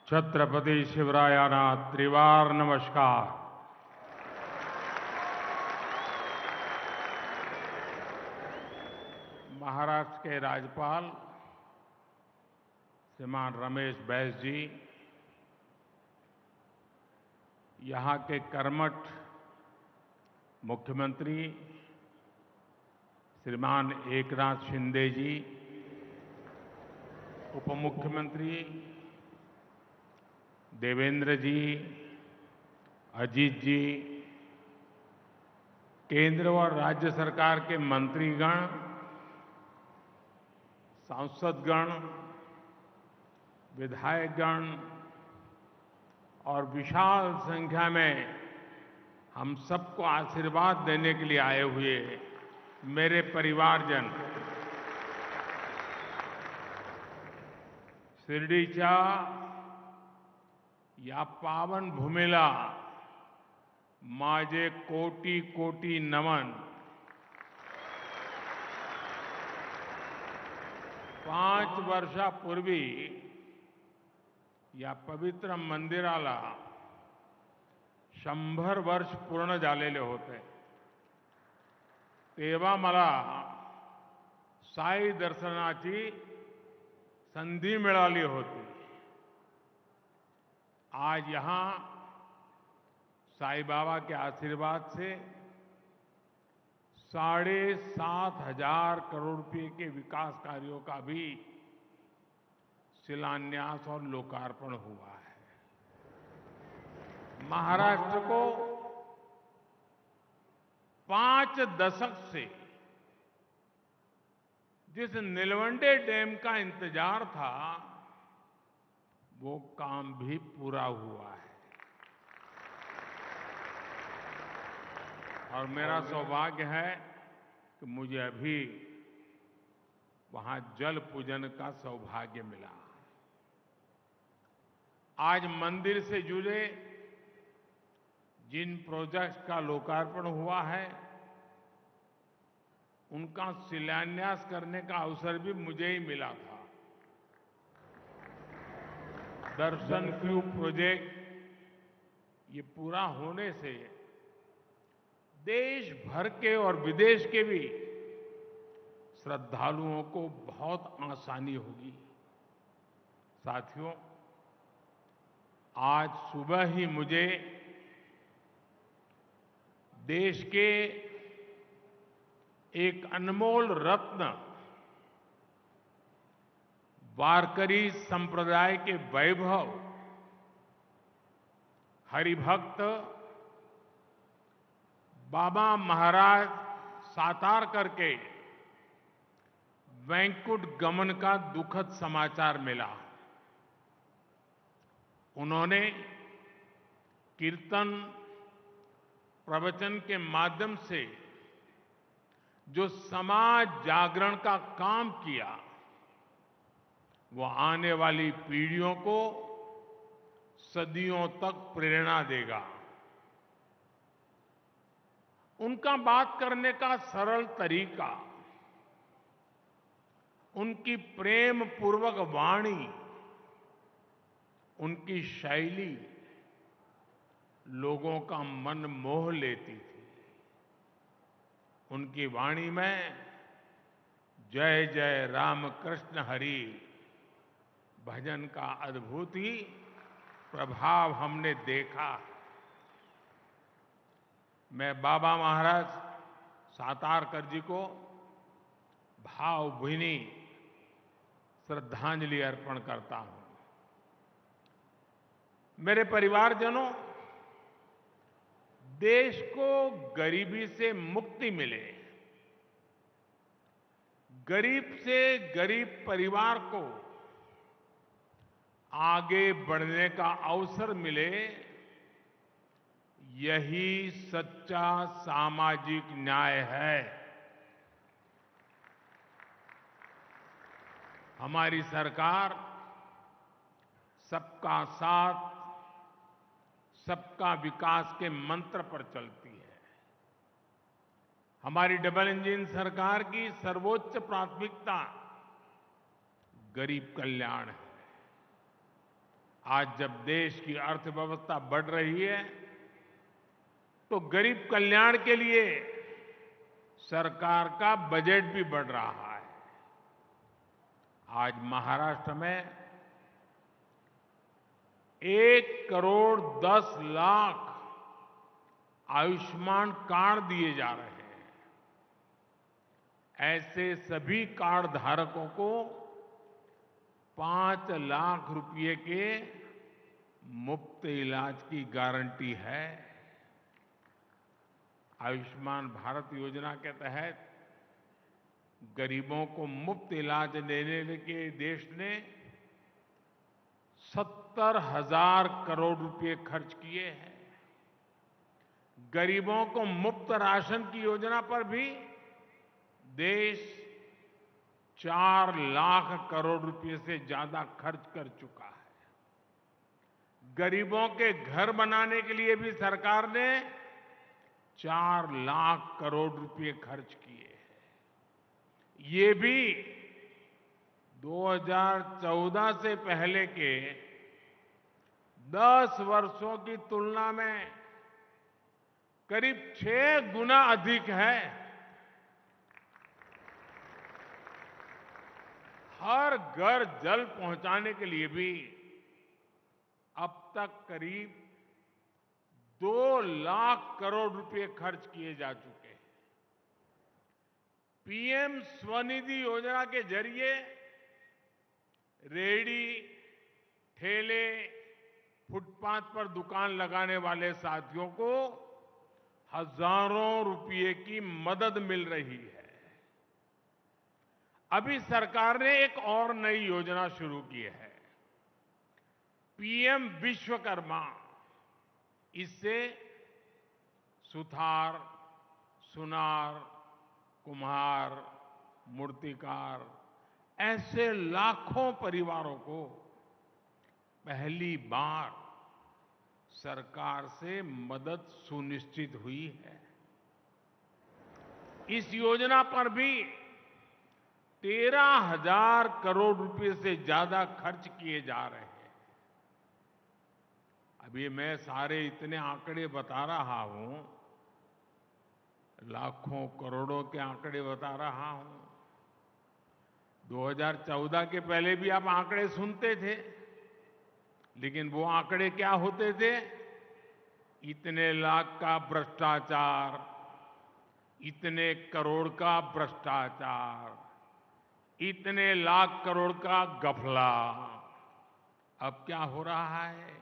छत्रपति शिवरायाना त्रिवार नमस्कार। महाराष्ट्र के राज्यपाल श्रीमान रमेश बैस जी, यहाँ के कर्मठ मुख्यमंत्री श्रीमान एकनाथ शिंदे जी, उप मुख्यमंत्री देवेंद्र जी, अजीत जी, केंद्र और राज्य सरकार के मंत्रीगण, सांसदगण, विधायकगण और विशाल संख्या में हम सबको आशीर्वाद देने के लिए आए हुए मेरे परिवारजन, शिर्डीच्या या पावन भूमीला माझे कोटी कोटी नमन। 5 वर्षापूर्वी या पवित्र मंदिराला 100 वर्ष पूर्ण झालेले होते, तेव्हा मला साई दर्शनाची संधी मिळाली होती। आज यहां साईं बाबा के आशीर्वाद से 7,500 करोड़ रुपए के विकास कार्यों का भी शिलान्यास और लोकार्पण हुआ है। महाराष्ट्र को 5 दशक से जिस नीलवंडे डैम का इंतजार था, वो काम भी पूरा हुआ है और मेरा सौभाग्य है कि मुझे अभी वहां जल पूजन का सौभाग्य मिला। आज मंदिर से जुड़े जिन प्रोजेक्ट्स का लोकार्पण हुआ है, उनका शिलान्यास करने का अवसर भी मुझे ही मिला था। दर्शन क्यू प्रोजेक्ट ये पूरा होने से देश भर के और विदेश के भी श्रद्धालुओं को बहुत आसानी होगी। साथियों, आज सुबह ही मुझे देश के एक अनमोल रत्न वारकरी संप्रदाय के वैभव हरिभक्त बाबा महाराज सातारकर के वैकुंठ गमन का दुखद समाचार मिला। उन्होंने कीर्तन प्रवचन के माध्यम से जो समाज जागरण का काम किया, वो आने वाली पीढ़ियों को सदियों तक प्रेरणा देगा। उनका बात करने का सरल तरीका, उनकी प्रेम पूर्वक वाणी, उनकी शैली लोगों का मन मोह लेती थी। उनकी वाणी में जय जय राम कृष्ण हरि भजन का अद्भुत ही प्रभाव हमने देखा। मैं बाबा महाराज सातारकर जी को भावभीनी श्रद्धांजलि अर्पण करता हूं। मेरे परिवारजनों, देश को गरीबी से मुक्ति मिले, गरीब से गरीब परिवार को आगे बढ़ने का अवसर मिले, यही सच्चा सामाजिक न्याय है। हमारी सरकार सबका साथ, सबका विकास के मंत्र पर चलती है। हमारी डबल इंजन सरकार की सर्वोच्च प्राथमिकता गरीब कल्याण है। आज जब देश की अर्थव्यवस्था बढ़ रही है तो गरीब कल्याण के लिए सरकार का बजट भी बढ़ रहा है। आज महाराष्ट्र में 1,10,00,000 आयुष्मान कार्ड दिए जा रहे हैं। ऐसे सभी कार्ड धारकों को 5 लाख रुपए के मुफ्त इलाज की गारंटी है। आयुष्मान भारत योजना के तहत गरीबों को मुफ्त इलाज देने के देश ने 70,000 करोड़ रुपए खर्च किए हैं। गरीबों को मुफ्त राशन की योजना पर भी देश 4 लाख करोड़ रुपए से ज्यादा खर्च कर चुका है। गरीबों के घर बनाने के लिए भी सरकार ने 4 लाख करोड़ रुपए खर्च किए हैं। ये भी 2014 से पहले के 10 वर्षों की तुलना में करीब 6 गुना अधिक है। हर घर जल पहुंचाने के लिए भी अब तक करीब 2 लाख करोड़ रुपए खर्च किए जा चुके हैं। पीएम स्वनिधि योजना के जरिए रेहड़ी, ठेले, फुटपाथ पर दुकान लगाने वाले साथियों को हजारों रुपए की मदद मिल रही है। अभी सरकार ने एक और नई योजना शुरू की है, पीएम विश्वकर्मा। इससे सुथार, सुनार, कुम्हार, मूर्तिकार ऐसे लाखों परिवारों को पहली बार सरकार से मदद सुनिश्चित हुई है। इस योजना पर भी 13,000 करोड़ रुपए से ज्यादा खर्च किए जा रहे हैं। अभी मैं सारे इतने आंकड़े बता रहा हूं, लाखों करोड़ों के आंकड़े बता रहा हूं। 2014 के पहले भी आप आंकड़े सुनते थे, लेकिन वो आंकड़े क्या होते थे? इतने लाख का भ्रष्टाचार, इतने करोड़ का भ्रष्टाचार, इतने लाख करोड़ का घपला। अब क्या हो रहा है?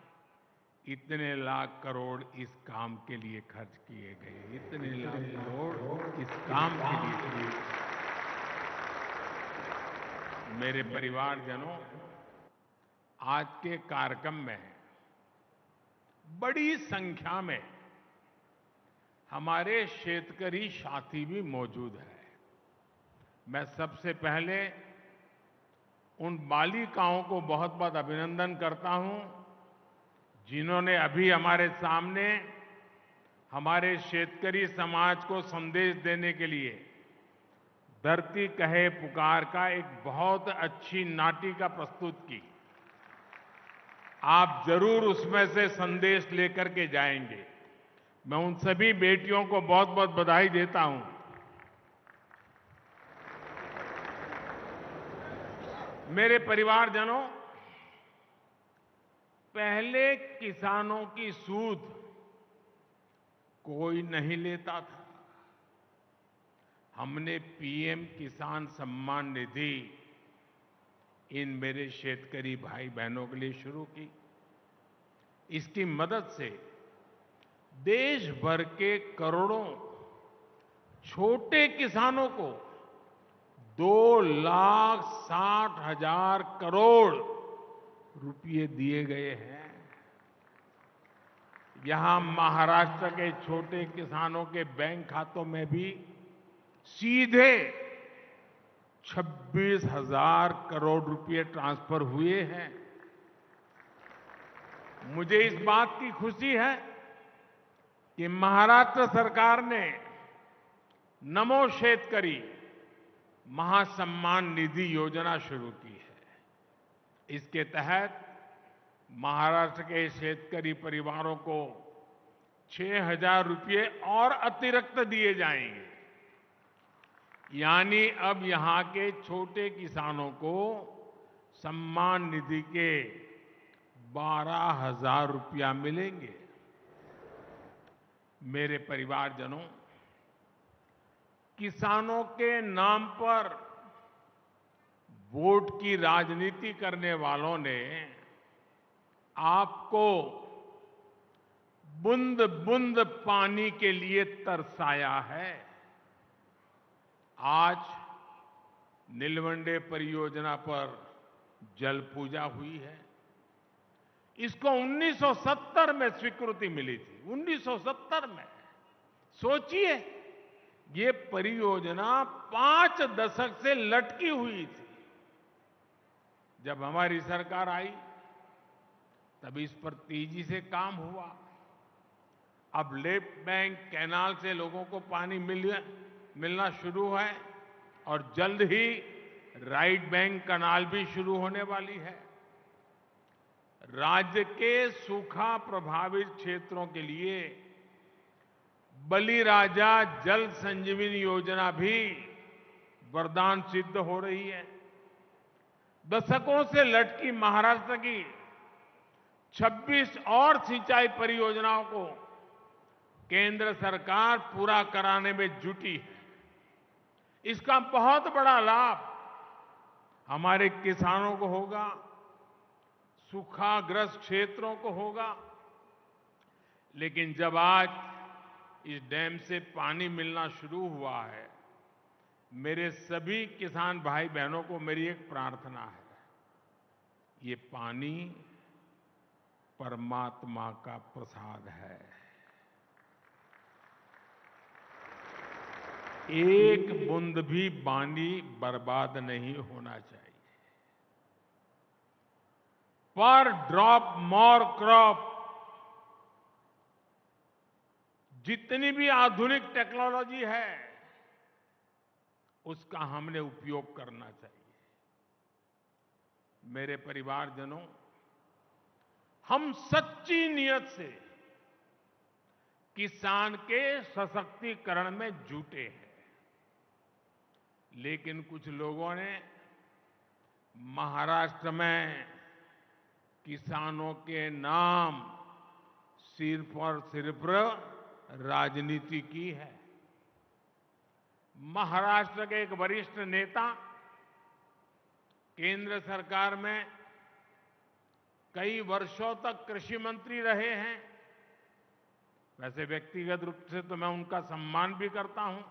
इतने लाख करोड़ इस काम के लिए खर्च किए गए, इतने लाख करोड़ इस काम के लिए। मेरे परिवारजनों, आज के कार्यक्रम में बड़ी संख्या में हमारे शेतकरी साथी भी मौजूद हैं। मैं सबसे पहले उन बालिकाओं को बहुत बहुत अभिनंदन करता हूं जिन्होंने अभी हमारे सामने हमारे शेतकरी समाज को संदेश देने के लिए धरती कहे पुकार का एक बहुत अच्छी नाटिका प्रस्तुत की। आप जरूर उसमें से संदेश लेकर के जाएंगे। मैं उन सभी बेटियों को बहुत बहुत बधाई देता हूं। मेरे परिवारजनों, पहले किसानों की सूद कोई नहीं लेता था। हमने पीएम किसान सम्मान निधि इन मेरे शेतकरी भाई बहनों के लिए शुरू की। इसकी मदद से देश भर के करोड़ों छोटे किसानों को 2,60,000 करोड़ रुपए दिए गए हैं। यहां महाराष्ट्र के छोटे किसानों के बैंक खातों में भी सीधे 26,000 करोड़ रुपए ट्रांसफर हुए हैं। मुझे इस बात की खुशी है कि महाराष्ट्र सरकार ने नमो शेतकरी महासम्मान निधि योजना शुरू की है। इसके तहत महाराष्ट्र के शेतकरी परिवारों को 6,000 रुपये और अतिरिक्त दिए जाएंगे। यानी अब यहां के छोटे किसानों को सम्मान निधि के 12,000 रुपया मिलेंगे। मेरे परिवारजनों, किसानों के नाम पर वोट की राजनीति करने वालों ने आपको बूंद बूंद पानी के लिए तरसाया है। आज नीलवंडे परियोजना पर जल पूजा हुई है। इसको 1970 में स्वीकृति मिली थी। 1970 में। सोचिए, ये परियोजना 5 दशक से लटकी हुई थी। जब हमारी सरकार आई तब इस पर तेजी से काम हुआ। अब लेफ्ट बैंक कैनाल से लोगों को पानी मिलना शुरू है और जल्द ही राइट बैंक कैनाल भी शुरू होने वाली है। राज्य के सूखा प्रभावित क्षेत्रों के लिए बलिराजा जल संजीवनी योजना भी वरदान सिद्ध हो रही है। दशकों से लटकी महाराष्ट्र की 26 और सिंचाई परियोजनाओं को केंद्र सरकार पूरा कराने में जुटी है। इसका बहुत बड़ा लाभ हमारे किसानों को होगा, सूखाग्रस्त क्षेत्रों को होगा। लेकिन जब आज इस डैम से पानी मिलना शुरू हुआ है, मेरे सभी किसान भाई बहनों को मेरी एक प्रार्थना है। ये पानी परमात्मा का प्रसाद है। एक बूंद भी पानी बर्बाद नहीं होना चाहिए। पर ड्रॉप मोर क्रॉप। जितनी भी आधुनिक टेक्नोलॉजी है, उसका हमने उपयोग करना चाहिए। मेरे परिवारजनों, हम सच्ची नियत से किसान के सशक्तिकरण में जुटे हैं। लेकिन कुछ लोगों ने महाराष्ट्र में किसानों के नाम सिर्फ और सिर्फ राजनीति की है। महाराष्ट्र के एक वरिष्ठ नेता केंद्र सरकार में कई वर्षों तक कृषि मंत्री रहे हैं। वैसे व्यक्तिगत रूप से तो मैं उनका सम्मान भी करता हूं,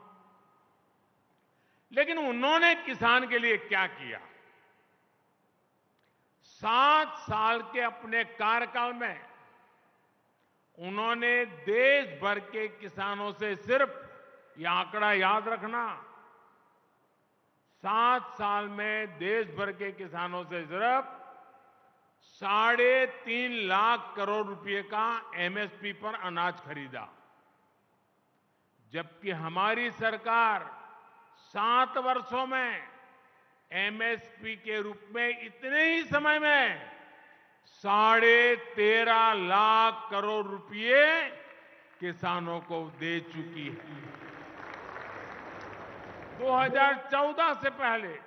लेकिन उन्होंने किसान के लिए क्या किया? 7 साल के अपने कार्यकाल में उन्होंने देश भर के किसानों से सिर्फ, यह आंकड़ा याद रखना, 7 साल में देश भर के किसानों से सिर्फ 3.5 लाख करोड़ रुपए का एमएसपी पर अनाज खरीदा। जबकि हमारी सरकार 7 वर्षों में एमएसपी के रूप में इतने ही समय में 13.5 लाख करोड़ रुपए किसानों को दे चुकी है। 2014 से पहले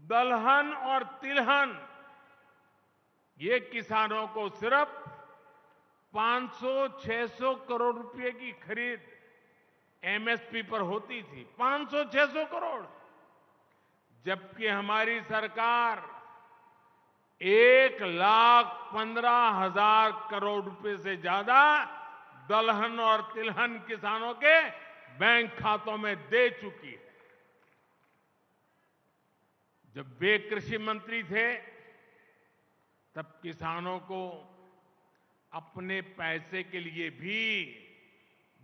दलहन और तिलहन ये किसानों को सिर्फ 500-600 करोड़ रुपए की खरीद एमएसपी पर होती थी। 500-600 करोड़। जबकि हमारी सरकार 1,15,000 करोड़ रुपए से ज्यादा दलहन और तिलहन किसानों के बैंक खातों में दे चुकी है। जब वे कृषि मंत्री थे तब किसानों को अपने पैसे के लिए भी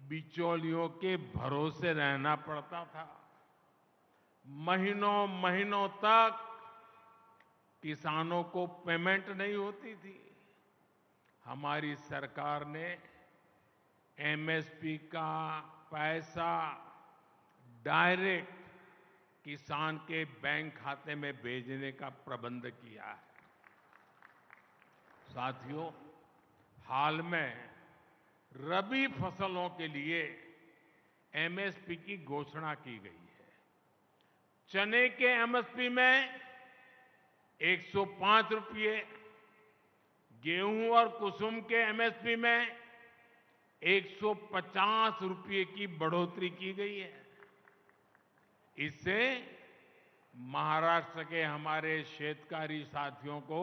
बिचौलियों के भरोसे रहना पड़ता था। महीनों महीनों तक किसानों को पेमेंट नहीं होती थी। हमारी सरकार ने एमएसपी का पैसा डायरेक्ट किसान के बैंक खाते में भेजने का प्रबंध किया है। साथियों, हाल में रबी फसलों के लिए एमएसपी की घोषणा की गई है। चने के एमएसपी में 105 रुपये, गेहूं और कुसुम के एमएसपी में 150 रुपये की बढ़ोतरी की गई है। इससे महाराष्ट्र के हमारे शेतकारी साथियों को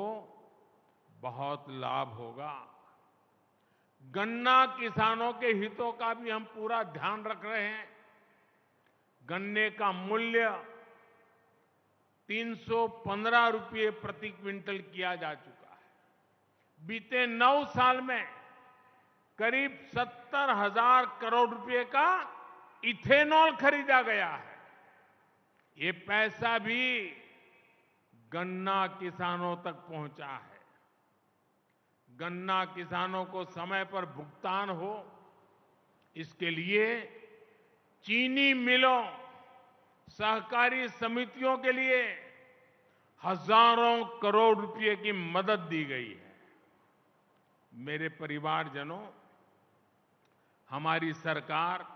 बहुत लाभ होगा। गन्ना किसानों के हितों का भी हम पूरा ध्यान रख रहे हैं। गन्ने का मूल्य 315 रुपये प्रति क्विंटल किया जा चुका है। बीते 9 साल में करीब 70,000 करोड़ रुपए का इथेनॉल खरीदा गया है। ये पैसा भी गन्ना किसानों तक पहुंचा है। गन्ना किसानों को समय पर भुगतान हो, इसके लिए चीनी मिलों, सहकारी समितियों के लिए हजारों करोड़ रुपए की मदद दी गई है। मेरे परिवारजनों, हमारी सरकार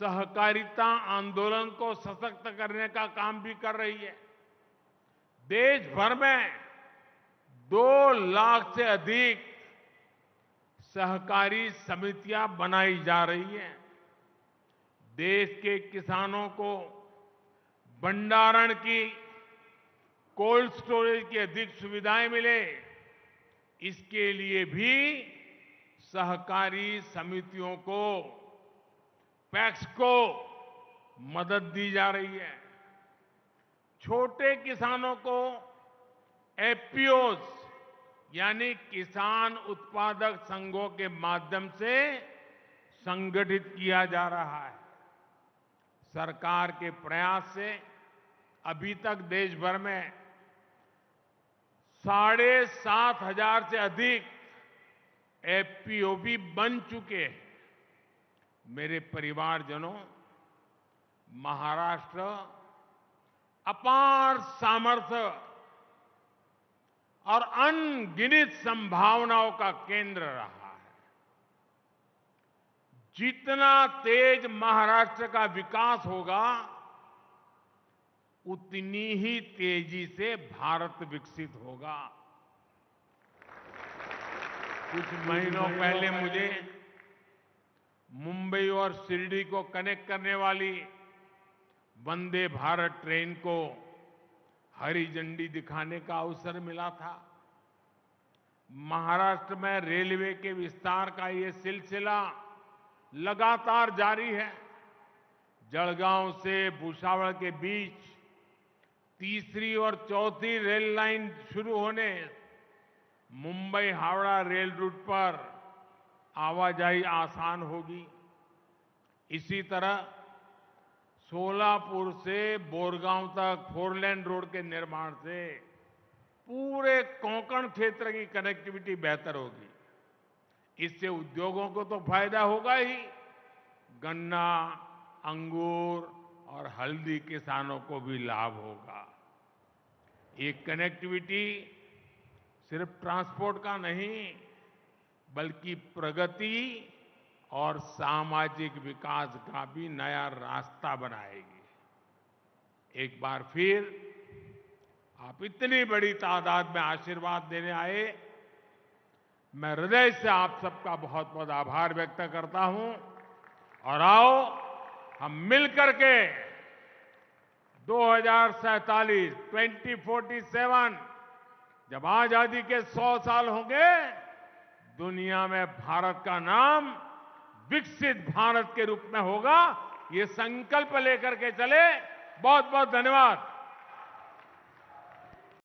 सहकारिता आंदोलन को सशक्त करने का काम भी कर रही है। देश भर में 2 लाख से अधिक सहकारी समितियां बनाई जा रही हैं। देश के किसानों को भंडारण की, कोल्ड स्टोरेज की अधिक सुविधाएं मिले, इसके लिए भी सहकारी समितियों को, पैक्स को मदद दी जा रही है। छोटे किसानों को एफपीओज यानी किसान उत्पादक संघों के माध्यम से संगठित किया जा रहा है। सरकार के प्रयास से अभी तक देश भर में 7,500 से अधिक एफपीओ भी बन चुके हैं। मेरे परिवारजनों, महाराष्ट्र अपार सामर्थ्य और अनगिनत संभावनाओं का केंद्र रहा है। जितना तेज महाराष्ट्र का विकास होगा, उतनी ही तेजी से भारत विकसित होगा। कुछ महीनों पहले मुझे मुंबई और शिरडी को कनेक्ट करने वाली वंदे भारत ट्रेन को हरी झंडी दिखाने का अवसर मिला था। महाराष्ट्र में रेलवे के विस्तार का ये सिलसिला लगातार जारी है। जलगांव से भुसावल के बीच तीसरी और चौथी रेल लाइन शुरू होने, मुंबई हावड़ा रेल रूट पर आवाजाही आसान होगी। इसी तरह सोलापुर से बोरगांव तक 4 लेन रोड के निर्माण से पूरे कोंकण क्षेत्र की कनेक्टिविटी बेहतर होगी। इससे उद्योगों को तो फायदा होगा ही, गन्ना, अंगूर और हल्दी किसानों को भी लाभ होगा। ये कनेक्टिविटी सिर्फ ट्रांसपोर्ट का नहीं, बल्कि प्रगति और सामाजिक विकास का भी नया रास्ता बनाएगी। एक बार फिर आप इतनी बड़ी तादाद में आशीर्वाद देने आए, मैं हृदय से आप सबका बहुत बहुत आभार व्यक्त करता हूं। और आओ हम मिलकर के 2047 2047 जब आजादी के 100 साल होंगे, दुनिया में भारत का नाम विकसित भारत के रूप में होगा। ये संकल्प लेकर के चले। बहुत बहुत धन्यवाद।